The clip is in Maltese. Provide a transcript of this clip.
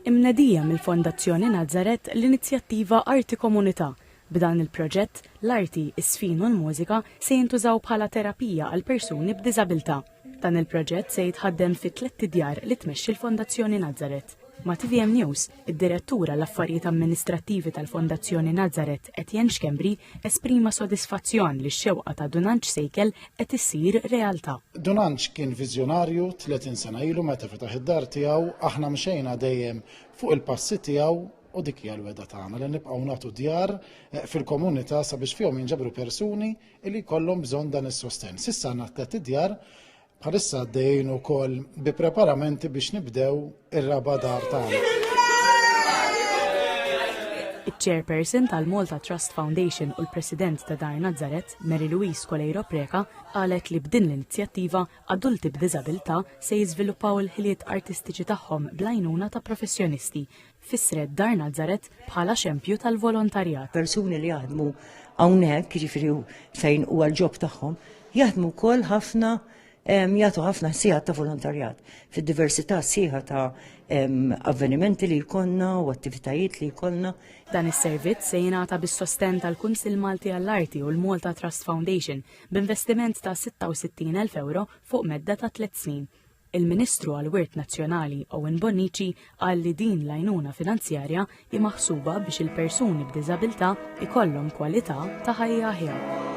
Imnedija mill-Fondazzjoni Nazaret l-inizjattiva Arti Komunità. B'dan il-proġett, l-arti, is-sfin u l-mużika se jintużaw bħala terapija għal persuni b'diżabilità. Dan il-proġett se jitħaddem fi 3 djar li tmexxi l-Fondazzjoni Nazaret. Ma' TVM News, id-direttura l-affarijiet amministrattivi tal-Fondazzjoni Nazaret Etienne Xkembri esprima sodisfazzjon li x-xewqa ta' Dunanċ Sejkel qed issir realtà. Dunanċ kien viżjonarju 30 sena ilu meta fetaħ id-dar tiegħu, aħna mxejna dejjem fuq il-passi tiegħu u dik hija l-weda tagħna li nibqgħu nagħtu djar fil-komunità sabiex fihom jinġabru persuni li jkollhom bżonn dan is-sostenn. S'issa għandna 3 djar bħalissa għaddejjin ukoll bi preparamenti biex nibdew ir-raba' dar tagħna. Iċ-Chairperson tal-Malta Trust Foundation u l-President ta' Dar Nazaret, Mary Louise Colejro Preka, qalet li b'din l-inizjattiva adulti b'diżabilità se jiżviluppaw il-ħiliet artistiċi tagħhom bl-għajnuna ta' professjonisti. Fissret Dar Nazaret bħala xempju tal-volontarjat. Persuni li jaħdmu hawnhekk, jiġifieri fejn huwa l-ġob tagħhom, jaħdmu wkoll jagħtu ħafna sieħa ta' volontarjat fid-diversità sieħa ta' avvenimenti li jkollna u attivitajiet li jkollna. Dan is-servizz se jingħata bis-sostenn tal-Kunsill Malti għall-Arti u l-Malta Trust Foundation b'investiment ta' 66,000 euro fuq medda ta' 3 snin. Il-Ministru għall-Wirt Nazzjonali Owen Bonnici qal li din l-għajnuna finanzjarja hi maħsuba biex il-persuni b'diżabilità ikollhom kwalità ta' ħajja aħjar.